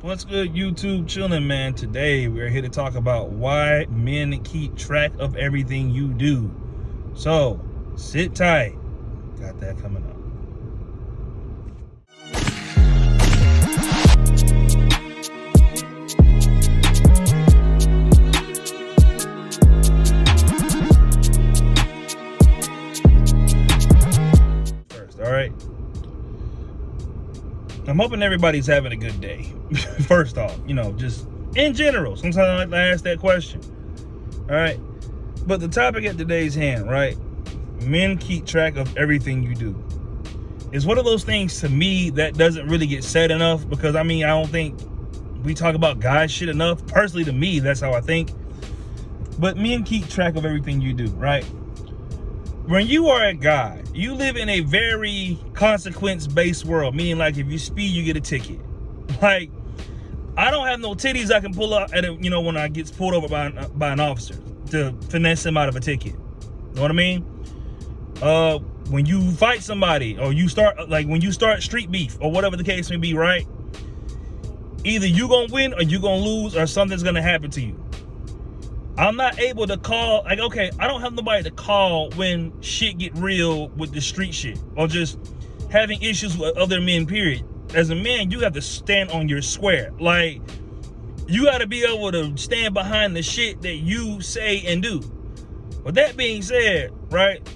What's good, YouTube? Chilling, man. Today we're here to talk about why men keep track of everything you do. So sit tight. Got that coming up. First, all right. I'm hoping everybody's having a good day. First off, just in general. Sometimes I like to ask that question. All right. But the topic at today's hand, right? Men keep track of everything you do. It's one of those things to me that doesn't really get said enough because, I don't think we talk about guy shit enough. Personally, to me, that's how I think. But men keep track of everything you do, right? When you are a guy, you live in a very consequence-based world, meaning like if you speed, you get a ticket. Like, I don't have no titties I can pull up at when I get pulled over by an officer to finesse him out of a ticket. You know what I mean? When you fight somebody or when you start street beef or whatever the case may be, right? Either you gonna win or you gonna lose or something's gonna happen to you. I'm not able to call, I don't have nobody to call when shit get real with the street shit or just having issues with other men, period. As a man, you have to stand on your square. Like, you got to be able to stand behind the shit that you say and do. With that being said, right,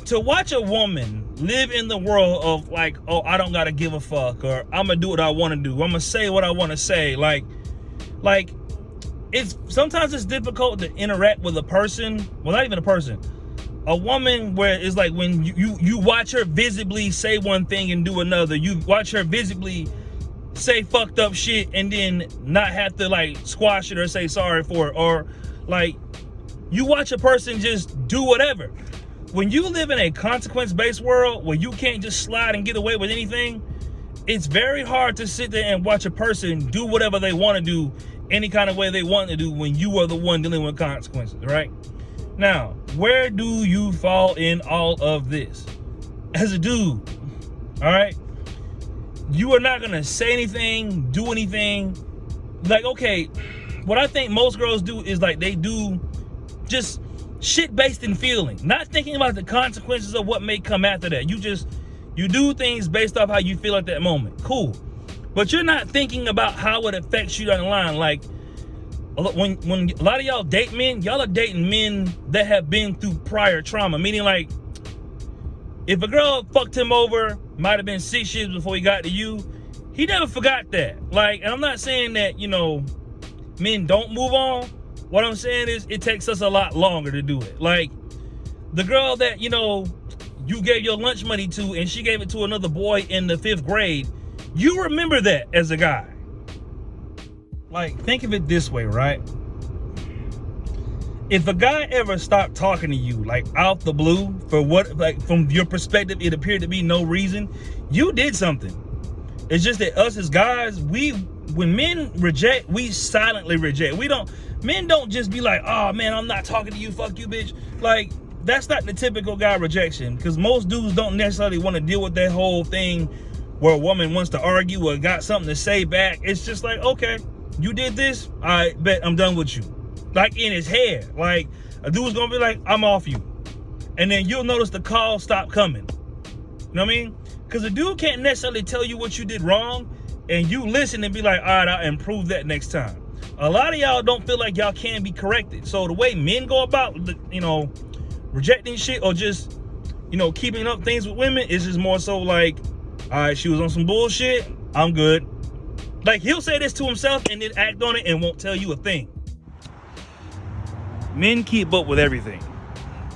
to watch a woman live in the world of like, oh, I don't got to give a fuck, or I'm going to do what I want to do. I'm going to say what I want to say. Like, sometimes it's difficult to interact with a person. Well, not even a person. A woman, where it's like when you watch her visibly say one thing and do another. You watch her visibly say fucked up shit and then not have to like squash it or say sorry for it. Or like you watch a person just do whatever. When you live in a consequence-based world where you can't just slide and get away with anything, it's very hard to sit there and watch a person do whatever they want to do any kind of way they want to do when you are the one dealing with consequences, right? Now, where do you fall in all of this? As a dude, all right? You are not going to say anything, do anything. Like, okay, what I think most girls do is like they do just shit based in feeling, not thinking about the consequences of what may come after that. You do things based off how you feel at that moment. Cool. But you're not thinking about how it affects you down the line. Like, when a lot of y'all date men, y'all are dating men that have been through prior trauma. Meaning, like, if a girl fucked him over, might have been 6 years before he got to you, he never forgot that. Like, and I'm not saying that, men don't move on. What I'm saying is it takes us a lot longer to do it. Like, the girl that, you gave your lunch money to and she gave it to another boy in the 5th grade, you remember that as a guy. Like, think of it this way, right? If a guy ever stopped talking to you, like out the blue, for what, like from your perspective, it appeared to be no reason, you did something. It's just that us as guys, when men reject, we silently reject. Men don't just be like, oh man, I'm not talking to you, fuck you, bitch. Like, that's not the typical guy rejection, because most dudes don't necessarily want to deal with that whole thing where a woman wants to argue or got something to say back. It's just like, okay, you did this, I bet I'm done with you. Like, in his head, like a dude's gonna be like, I'm off you. And then you'll notice the call stop coming. You know what I mean? Because a dude can't necessarily tell you what you did wrong and you listen and be like, all right, I'll improve that next time. A lot of y'all don't feel like y'all can be corrected. So the way men go about, rejecting shit or just, keeping up things with women is just more so like, all right, she was on some bullshit, I'm good. Like, he'll say this to himself and then act on it and won't tell you a thing. Men keep up with everything.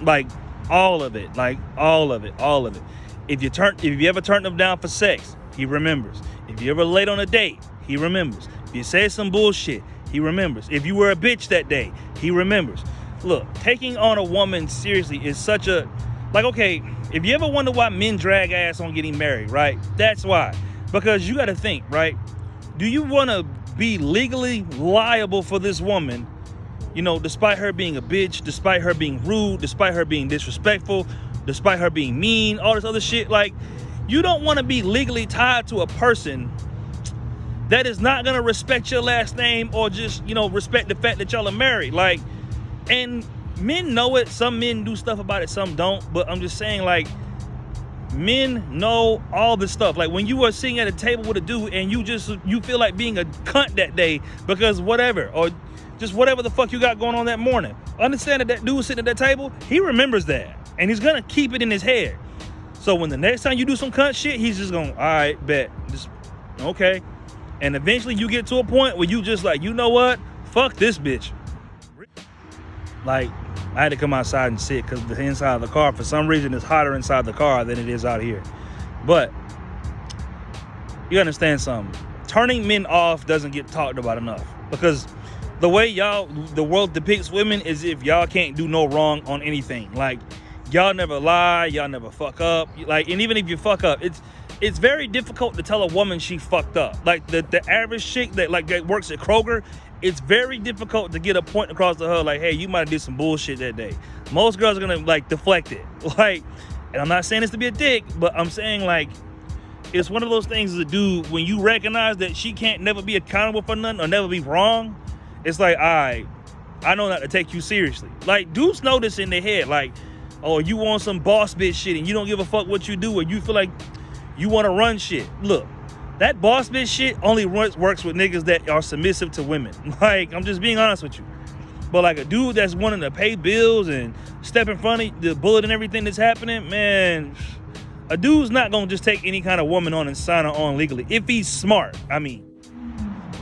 Like, all of it. Like, all of it. If you ever turn him down for sex, he remembers. If you ever late on a date, he remembers. If you said some bullshit, he remembers. If you were a bitch that day, he remembers. Look, taking on a woman seriously is such a, like, okay, if you ever wonder why men drag ass on getting married, right? That's why. Because you got to think, right? Do you want to be legally liable for this woman, despite her being a bitch, despite her being rude, despite her being disrespectful, despite her being mean, all this other shit? Like, you don't want to be legally tied to a person that is not gonna respect your last name or just, you know, respect the fact that y'all are married. Like, and men know it. Some men do stuff about it, some don't. But I'm just saying, like, men know all this stuff. Like, when you are sitting at a table with a dude and you feel like being a cunt that day because whatever, or just whatever the fuck you got going on that morning. Understand that that dude sitting at that table, he remembers that. And he's gonna keep it in his head. So when the next time you do some cunt shit, he's just going, all right, bet. Just, okay. And eventually you get to a point where you just like, you know what? Fuck this bitch. Like, I had to come outside and sit because the inside of the car, for some reason, is hotter inside the car than it is out here. But you understand something. Turning men off doesn't get talked about enough. Because the way the world depicts women is if y'all can't do no wrong on anything. Like, y'all never lie, y'all never fuck up. Like, and even if you fuck up, it's very difficult to tell a woman she fucked up. Like the average chick that works at Kroger, it's very difficult to get a point across to her like, hey, you might have did some bullshit that day. Most girls are gonna like deflect it. Like, and I'm not saying this to be a dick, but I'm saying like it's one of those things as a dude, when you recognize that she can't never be accountable for nothing or never be wrong, it's like, all right, I know not to take you seriously. Like, dudes know this in their head, like, oh, you want some boss bitch shit and you don't give a fuck what you do, or you feel like you want to run shit. Look, that boss bitch shit only works with niggas that are submissive to women. Like, I'm just being honest with you. But like a dude that's wanting to pay bills and step in front of the bullet and everything that's happening, man, a dude's not gonna just take any kind of woman on and sign her on legally. If he's smart, I mean,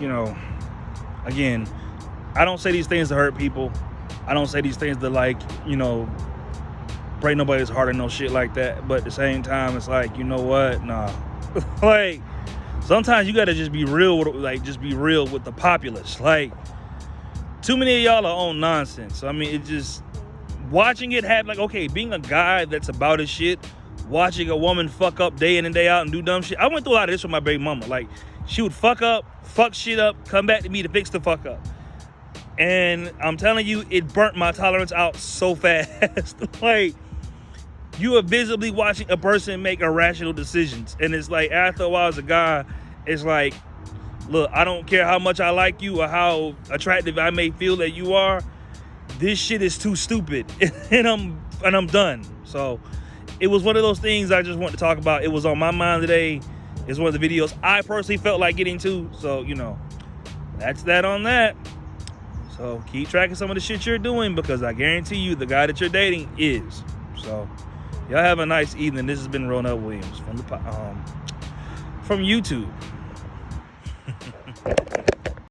you know, again, I don't say these things to hurt people. I don't say these things to, like, you know, break nobody's heart or no shit like that. But at the same time, it's like, you know what? Nah. Like, sometimes you gotta just be real with, like, just be real with the populace. Like, too many of y'all are on nonsense. I mean, it just, watching it happen, like, okay, being a guy that's about his shit, watching a woman fuck up day in and day out and do dumb shit. I went through a lot of this with my baby mama. Like, she would fuck up, fuck shit up, come back to me to fix the fuck up. And I'm telling you, it burnt my tolerance out so fast. Like, you are visibly watching a person make irrational decisions. And it's like, after a while as a guy, it's like, look, I don't care how much I like you or how attractive I may feel that you are. This shit is too stupid. and I'm done. So it was one of those things I just wanted to talk about. It was on my mind today. It's one of the videos I personally felt like getting to. So, you know, that's that on that. So keep track of some of the shit you're doing, because I guarantee you the guy that you're dating is. So y'all have a nice evening. This has been Ronell Williams from YouTube.